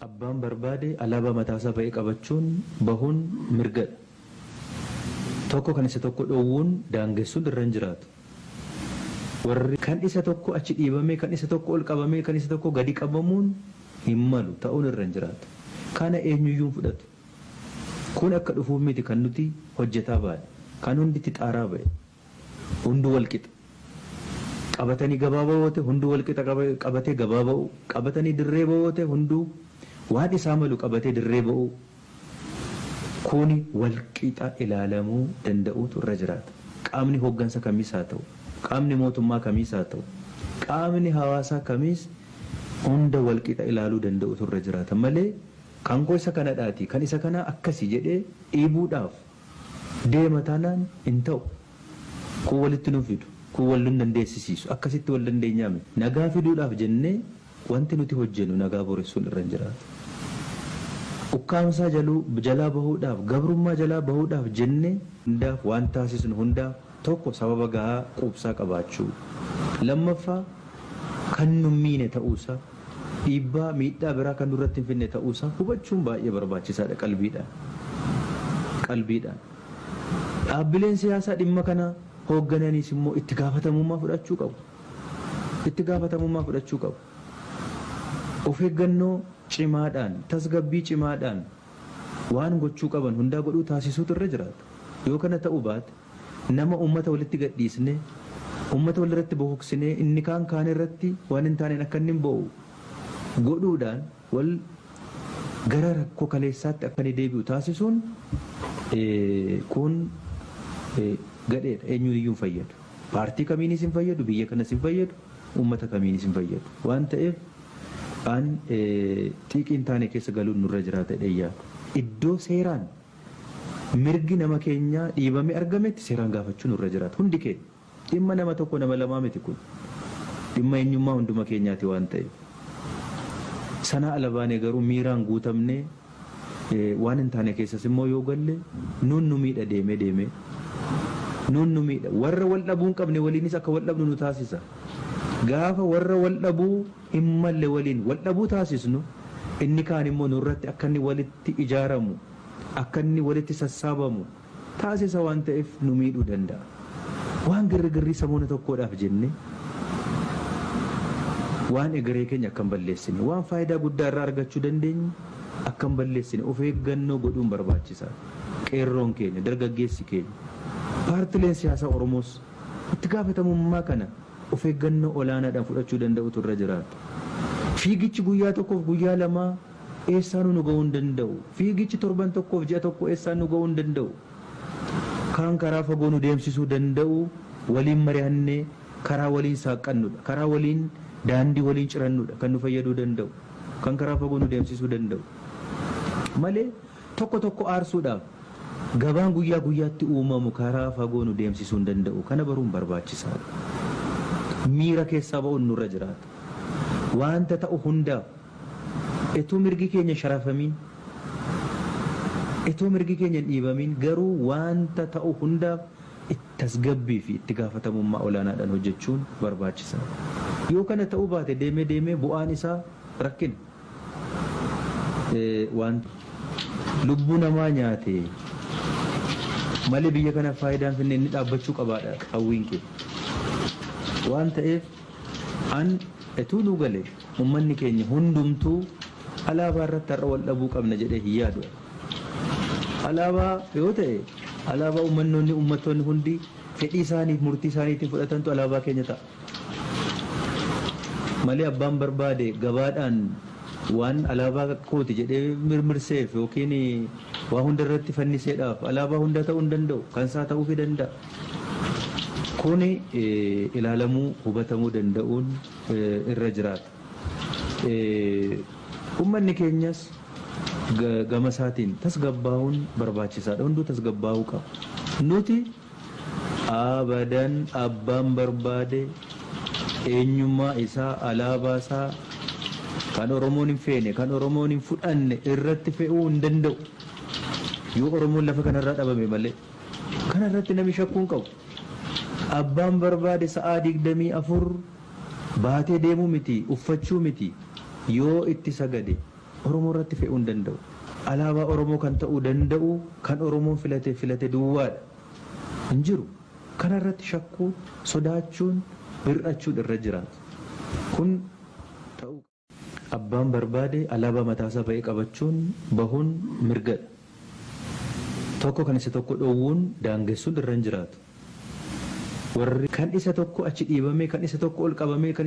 Abbaan barbaade alaabaa mataasaa ba'ee qabachuun bahuun mirgadha. Tokko kan isa tokko dhoowwuun daangessuun irra hin jiraatu. Warri kan isa tokko achi dhiibamee, kan isa tokko ol qabamee, kan isa tokko gadi qabamuun hin malu ta'uun irra hin jiraatu. Kana eenyuyyuu fudhatu. Kun akka dhufuuf miti kan nuti hojjetaa baane. Kan hundi xaaraa ba'e. Hunduu wal qixa. Qabatanii gabaabaa boote hunduu wal qixa qabatee gabaaba'u. Qabatanii dirree boote hunduu waan isaa malu qabatee dirree ba'u. Kuni wal qixa ilaalamuu danda'uutu irra jiraata. Qaamni hooggansa kamiis haa ta'u, qaamni mootummaa kamiis haa ta'u, qaamni hawaasaa kamiis hunda wal qixa ilaaluu danda'uutu irra jiraata malee kan isa kanadhaati kan isa kana akkasi jedhee dhiibuudhaaf deema taanaan hin ta'u. Kun walitti nu fidu, kun wal nu dandeessisiisu, akkasitti wal dandeenyaame. Nagaa fiduudhaaf jennee wanti nuti hojjennu nagaa boressuun irra hin jiraatu. Ukkaamsaa jalaa bahuudhaaf, gabrummaa jalaa bahuudhaaf jennee hundaaf waan taasisnu hundaaf tokko sababa gahaa quubsaa qabaachuu. Lammaffaa kan nu miine ta'uusaa, dhiibbaa miidhaa biraa kan nurratti hin finne ta'uusaa hubachuun baay'ee barbaachisaadha qalbiidhaan. Dhaabbileen siyaasaa dhimma kana hooggananis immoo itti gaafatamummaa fudhachuu qabu. Itti gaafatamummaa fudhachuu qabu. Of eeggannoo cimaadhaan, tasgabbii cimaadhaan waan gochuu qaban hundaa godhuu taasisuutu irra jiraata. Yoo kana ta'uu baate nama uummata walitti gadhiisnee, uummata walirratti bohoksinee inni kaan irratti waan hin taaneen akka inni hin bo'u godhuudhaan wal gara rakkoo kaleessaatti akka inni deebi'u taasisuun kun gadheedha. Eenyuyyuu hin fayyadu. Paartii kamiinis hin fayyadu, biyya kanas hin fayyadu, uummata kamiinis hin fayyadu. Waan ta'eef aan xiiqiin taane keessa galuun nurra jiraata dheeyyaa. Iddoo seeraan mirgi nama keenyaa dhiibamee argametti seeraan gaafachuu nurra jiraata. Hundi keenya dhimma nama tokko nama lamaa miti kun. Dhimma eenyummaa hunduma keenyaati waan ta'eef. Sana ala baanee garuu miiraan guutamnee waan hin taane keessas immoo yoo galle nuun nu miidha deemee nuun nu miidha. Warra wal dhabuu hin qabne waliinis akka wal dhabnu nu taasisa. Gaafa warra wal dhabuu hin malle waliin wal dhabuu taasisnu inni kaan immoo nurratti akka inni walitti ijaaramu, akka inni walitti sassaabamu taasisa waan ta'eef nu miidhuu danda'a. Waan girgirrii samuuna tokkodhaaf jenne waan egeree keenya akka hin balleessine, waan faayidaa guddaa irraa argachuu dandeenyu akka hin balleessine of eeggannoo godhuun barbaachisaa. Qeerroon keenya, dargaggeessi keenya, paartileen siyaasaa Oromoos itti gaafatamummaa kana of eeggannoo olaanaadhaan fudhachuu danda'utu irra jiraata. Fiigichi guyyaa tokkoof guyyaa lamaa eessaan nu ga'uu hin danda'u. Fiigichi torban tokkoof ji'a tokko eessaan nu ga'uu hin danda'u. Kan karaa fagoo nu deemsisuu danda'u waliin mari'annee karaa waliin saaqannudha. Karaa waliin daandii waliin cirannudha kan nu fayyaduu danda'u. Kan karaa fagoo nu deemsisuu danda'u. Malee tokko tokko aarsuudhaaf gabaan guyyaa guyyaatti uumamu karaa fagoo nu deemsisuu hin danda'u. Kana baruun barbaachisaadha. Miira keessaa ba'uun nurra jiraata. Wanta ta'u hundaaf etuu mirgi keenya sharafamiin, etuu mirgi keenya hin dhiibamiin garuu wanta ta'u hundaaf tasgabbii fi itti gaafatamummaa olaanaadhaan hojjechuun barbaachisaadha. Yoo kana ta'uu baate deemee bu'aan isaa rakkina. Waan lubbuu namaa nyaate malee biyya kana faayidaan finne inni dhaabbachuu qabaadha hawwiin kee. Waan ta'eef an etuu nu gale uummanni keenya hundumtuu alaabaa irratti har'a wal dhabuu qabna jedhee hin yaadu. Alaabaa yoo ta'e alaabaa uummattoonni hundi fedhii isaaniif murtii isaaniitiin fudhatantu alaabaa keenya ta'a. Malee abbaan barbaade gabaadhaan waan alaabaa kooti jedhee mirmirseef yookiin waa hunda irratti fanniseedhaaf alaabaa hunda ta'uu hin danda'u. Kan isaa ta'uu danda'a. Kuni ilaalamuu hubatamuu danda'uun irra jiraata. Uummanni keenyas gama isaatiin tasgabbaa'uun barbaachisaadha. Hunduu tasgabbaa'uu qaba. Nuti abadan abbaan barbaade eenyummaa isaa, alaabaa isaa kan Oromoon hin feene, kan Oromoon hin fudhanne irratti fe'uu hin danda'u. Yoo Oromoon lafa kanarraa dhabame malee kanarratti namni shakkuu hin qabu. Abbaan barbaade sa'aa 24 baatee deemuu miti, uffachuu miti. Yoo itti sagade Oromoo irratti fe'uu hin danda'u. Alaabaa Oromoo kan ta'uu danda'u kan Oromoon filate duwwaadha. Hin jiru. Kana irratti shakkuu, sodaachuun, hir'achuun irra jiraata. Kun ta'uu abbaan barbaade alaabaa mataasaa ba'ee qabachuun bahuun mirgadha. Tokko kan isa tokko dhoowwuun daangessuun irra hin jiraatu. Warri kan isa tokko achi dhiibamee kan isa tokko ol qabamee kan